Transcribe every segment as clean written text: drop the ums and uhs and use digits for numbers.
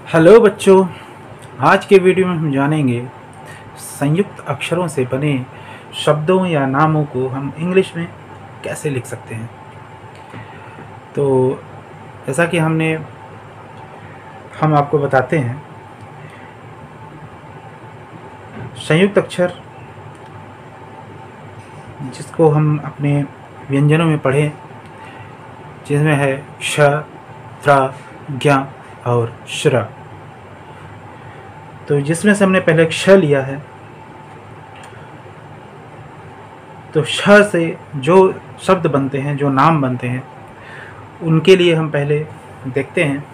Hello बच्चों, आज के वीडियो में हम जानेंगे संयुक्त अक्षरों से बने शब्दों या नामों को हम इंग्लिश में कैसे लिख सकते हैं। तो जैसा कि हम आपको बताते हैं, संयुक्त अक्षर जिसको हम अपने व्यंजनों में पढ़ें, जिसमें है श, त्र, ज्ञ और श्र। तो जिसमें से हमने पहले क्ष लिया है, तो श से जो शब्द बनते हैं, जो नाम बनते हैं, उनके लिए हम पहले देखते हैं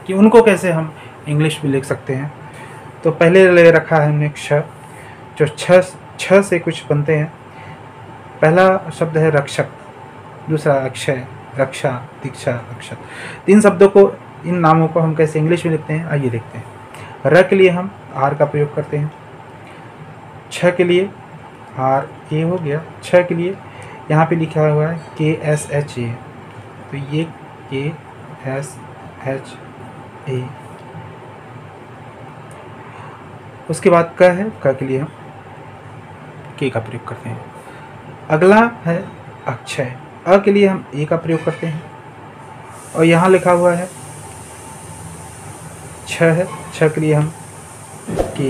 कि उनको कैसे हम इंग्लिश में लिख सकते हैं। तो पहले ले रखा है हमने क्ष, जो छ से कुछ बनते हैं। पहला शब्द है रक्षक, दूसरा अक्षय, रक्षा, दीक्षा, रक्षक। तीन शब्दों को, इन नामों को हम कैसे इंग्लिश में लिखते हैं, आइए देखते हैं। र के लिए हम आर का प्रयोग करते हैं। छ के लिए आर ए हो गया। छ के लिए यहाँ पे लिखा हुआ है के एस एच ए, तो ये के एस एच ए। उसके बाद क है, क के लिए हम के का प्रयोग करते हैं। अगला है अक्षय, अ के लिए हम ए का प्रयोग करते हैं। और यहाँ लिखा हुआ है छ है, छ के लिए हम के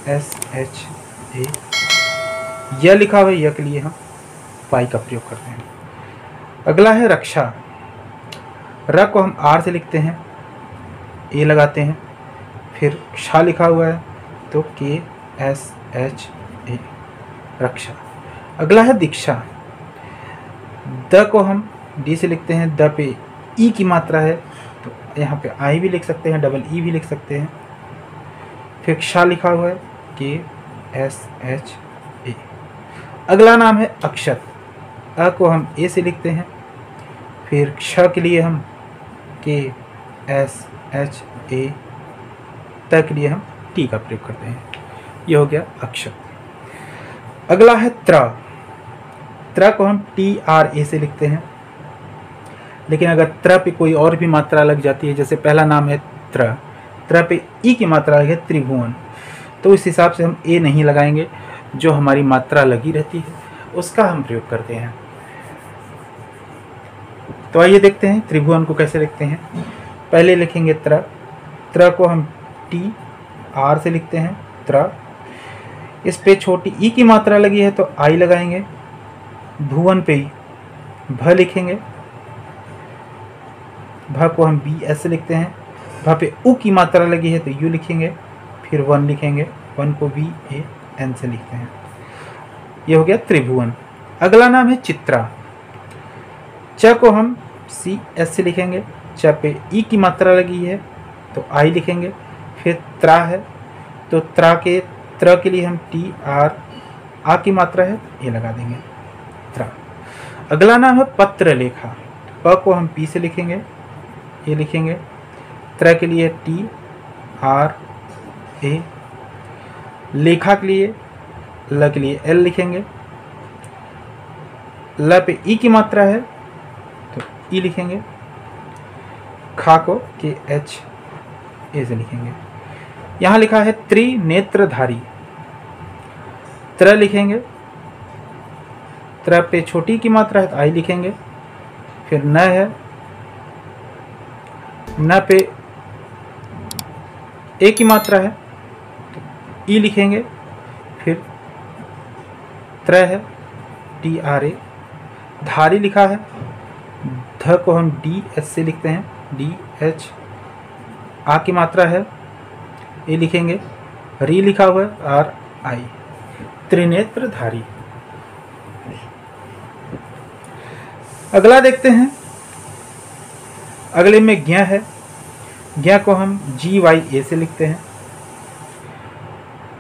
एस एच ए। यह लिखा हुआ है, य के लिए हम पाई का प्रयोग करते हैं। अगला है रक्षा, र को हम आर से लिखते हैं, ए लगाते हैं। फिर क्षा लिखा हुआ है, तो के एस एच ए, रक्षा। अगला है दीक्षा, द को हम डी से लिखते हैं, द पे ई की मात्रा है, तो यहाँ पे आई भी लिख सकते हैं, डबल ई भी लिख सकते हैं। फिर क्षा लिखा हुआ है, के एस एच ए। अगला नाम है अक्षत, अ को हम ए से लिखते हैं। फिर क्ष के लिए हम के एस एच ए, त के लिए हम टी का प्रयोग करते हैं। ये हो गया अक्षत। अगला है त्र, त्र को हम टी आर ए से लिखते हैं। लेकिन अगर त्र पे कोई और भी मात्रा लग जाती है, जैसे पहला नाम है त्र, त्र पे ई की मात्रा लगे त्रिभुवन, तो इस हिसाब से हम ए नहीं लगाएंगे। जो हमारी मात्रा लगी रहती है उसका हम प्रयोग करते हैं। तो आइए देखते हैं त्रिभुवन को कैसे लिखते हैं। पहले लिखेंगे त्र, त्र को हम टी आर से लिखते हैं, त्र। इस पे छोटी ई की मात्रा लगी है तो आई लगाएंगे। भुवन पे भ लिखेंगे, भ को हम बी एस से लिखते हैं। भ पे उ की मात्रा लगी है तो यू लिखेंगे। फिर वन लिखेंगे, वन को बी ए एन से लिखते हैं। ये हो गया त्रिभुवन। अगला नाम है चित्रा, च को हम सी एस से लिखेंगे। च पे ई की मात्रा लगी है तो आई लिखेंगे। फिर त्रा है, तो त्र के लिए हम टी आर, आ की मात्रा है, ये लगा देंगे, त्रा। अगला नाम है पत्र लेखा, प को हम पी से लिखेंगे, ये लिखेंगे। त्र के लिए टी आर ए, लेखा के लिए ल के लिए एल लिखेंगे। ल पे ई की मात्रा है तो ई लिखेंगे। खा को के एच ए से लिखेंगे। यहाँ लिखा है त्रिनेत्रधारी, त्र लिखेंगे। त्र पे छोटी की मात्रा है तो आई लिखेंगे। फिर न है, न पे ए की मात्रा है तो ई लिखेंगे। फिर त्र है, टी आर ए। धारी लिखा है, ध को हम डी एच से लिखते हैं, डी एच। आ की मात्रा है, ए लिखेंगे। री लिखा हुआ है, आर आई, त्रिनेत्रधारी। अगला देखते हैं। अगले में ज्ञ है, ज्ञ को हम जी वाई ए से लिखते हैं।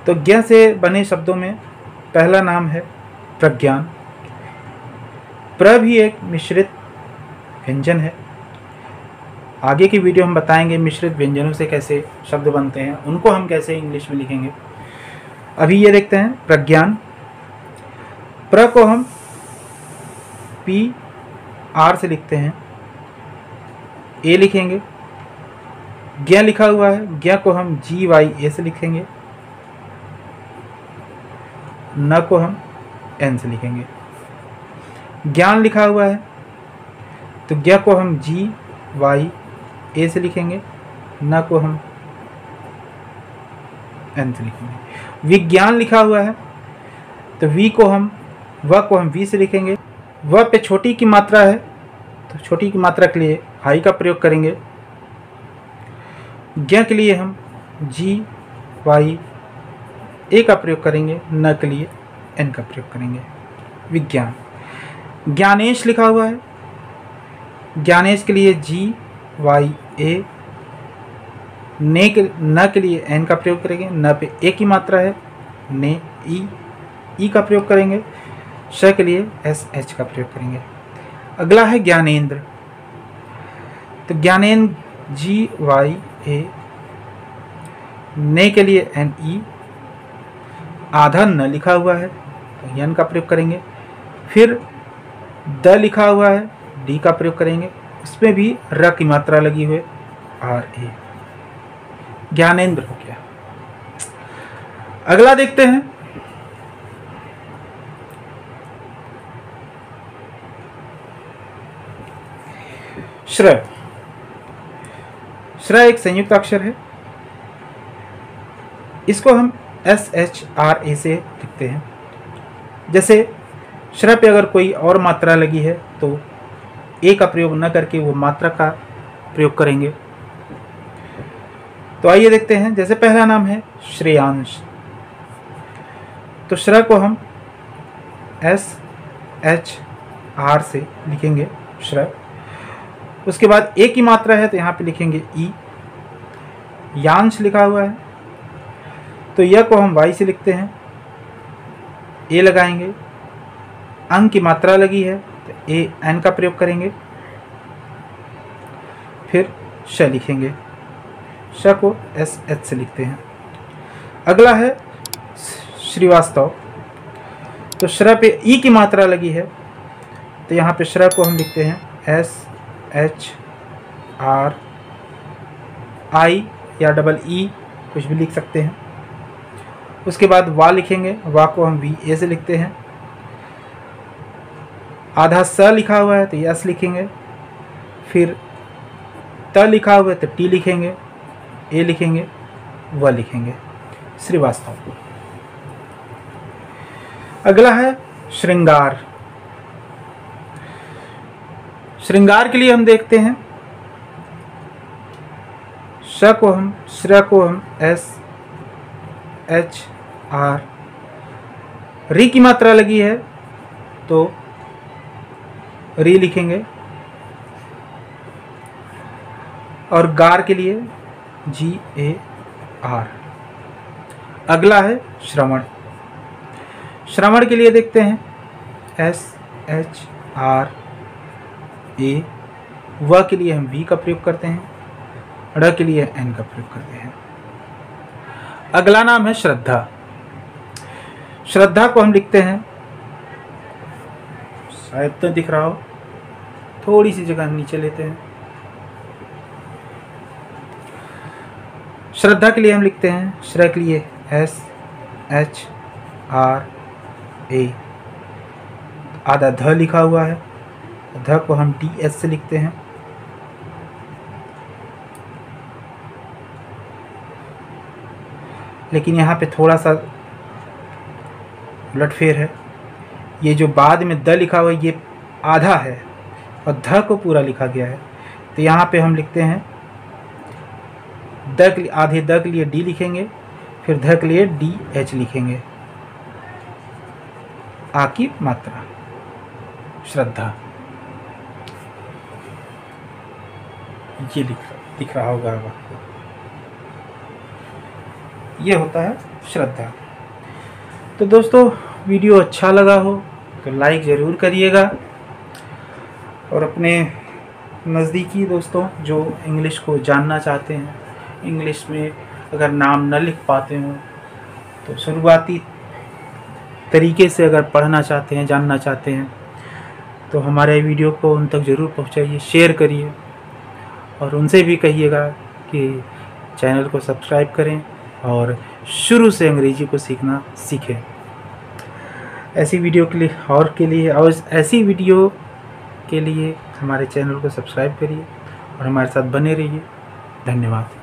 तो ज्ञ से बने शब्दों में पहला नाम है प्रज्ञान। प्र भी एक मिश्रित व्यंजन है। आगे की वीडियो हम बताएंगे मिश्रित व्यंजनों से कैसे शब्द बनते हैं, उनको हम कैसे इंग्लिश में लिखेंगे। अभी ये देखते हैं प्रज्ञान। प्र को हम पी आर से लिखते हैं, ए लिखेंगे। ज्ञ लिखा हुआ है, ज्ञ को हम GYA से लिखेंगे, न को हम N से लिखेंगे। ज्ञान लिखा हुआ है तो ज्ञ को हम GYA से लिखेंगे, न को हम N से लिखेंगे। विज्ञान लिखा हुआ है तो वी को हम V से लिखेंगे। व पे छोटी की मात्रा है तो छोटी की मात्रा के लिए हाई का प्रयोग करेंगे। ज्ञ के लिए हम GYA का प्रयोग करेंगे, न के लिए N का प्रयोग करेंगे। विज्ञान। ज्ञानेश लिखा हुआ है, ज्ञानेश के लिए GYA, न के लिए N का प्रयोग करेंगे, न पे ए की मात्रा है, ने ई का प्रयोग करेंगे। श के लिए SH का प्रयोग करेंगे। अगला है ज्ञानेंद्र, तो ज्ञानेंद्र GYA, ने के लिए NE, आधा न लिखा हुआ है तो यन का प्रयोग करेंगे। फिर द लिखा हुआ है, डी का प्रयोग करेंगे, उसमें भी र की मात्रा लगी हुई RA। ज्ञानेंद्र हो गया। अगला देखते हैं, श्र। श्र एक संयुक्त अक्षर है, इसको हम SHRA से लिखते हैं। जैसे श्र पे अगर कोई और मात्रा लगी है तो ए का प्रयोग न करके वो मात्रा का प्रयोग करेंगे। तो आइए देखते हैं। जैसे पहला नाम है श्रेयांश, तो श्र को हम SHR से लिखेंगे श्र। उसके बाद ए की मात्रा है तो यहाँ पे लिखेंगे ई। यांश लिखा हुआ है तो यह को हम Y से लिखते हैं, ए लगाएंगे। अंग की मात्रा लगी है तो AN का प्रयोग करेंगे। फिर श लिखेंगे, श को SH से लिखते हैं। अगला है श्रीवास्तव, तो श्र पे ई की मात्रा लगी है तो यहाँ पे श्र को हम लिखते हैं SHRI या EE, कुछ भी लिख सकते हैं। उसके बाद वा लिखेंगे, वा को हम VA से लिखते हैं। आधा स लिखा हुआ है तो यस लिखेंगे। फिर त लिखा हुआ है तो टी लिखेंगे, ए लिखेंगे, व लिखेंगे। श्रीवास्तव। अगला है श्रृंगार। श्रृंगार के लिए हम देखते हैं, श्र को हम SHR, री की मात्रा लगी है तो री लिखेंगे। और गार के लिए GAR। अगला है श्रवण। श्रवण के लिए देखते हैं SHRA, व के लिए हम V का प्रयोग करते हैं, ड़ के लिए N का प्रयोग करते हैं। अगला नाम है श्रद्धा। श्रद्धा को हम लिखते हैं, शायद तो दिख रहा हो, थोड़ी सी जगह नीचे लेते हैं। श्रद्धा के लिए हम लिखते हैं, श्र के लिए SHRA, आधा ध लिखा हुआ है, ध को हम DS से लिखते हैं। लेकिन यहाँ पे थोड़ा सा उलटफेर है, ये जो बाद में द लिखा हुआ है ये आधा है और ध को पूरा लिखा गया है। तो यहाँ पे हम लिखते हैं द के लिए, आधे द के लिए डी लिखेंगे, फिर ध के लिए DH लिखेंगे, आ की मात्रा। श्रद्धा, ये दिख रहा होगा आपको, ये होता है श्रद्धा। तो दोस्तों वीडियो अच्छा लगा हो तो लाइक ज़रूर करिएगा, और अपने नज़दीकी दोस्तों जो इंग्लिश को जानना चाहते हैं, इंग्लिश में अगर नाम न लिख पाते हो तो शुरुआती तरीके से अगर पढ़ना चाहते हैं, जानना चाहते हैं, तो हमारे वीडियो को उन तक ज़रूर पहुंचाइए, शेयर करिए और उनसे भी कहिएगा कि चैनल को सब्सक्राइब करें और शुरू से अंग्रेजी को सीखना सीखें। ऐसी वीडियो के लिए हमारे चैनल को सब्सक्राइब करिए और हमारे साथ बने रहिए। धन्यवाद।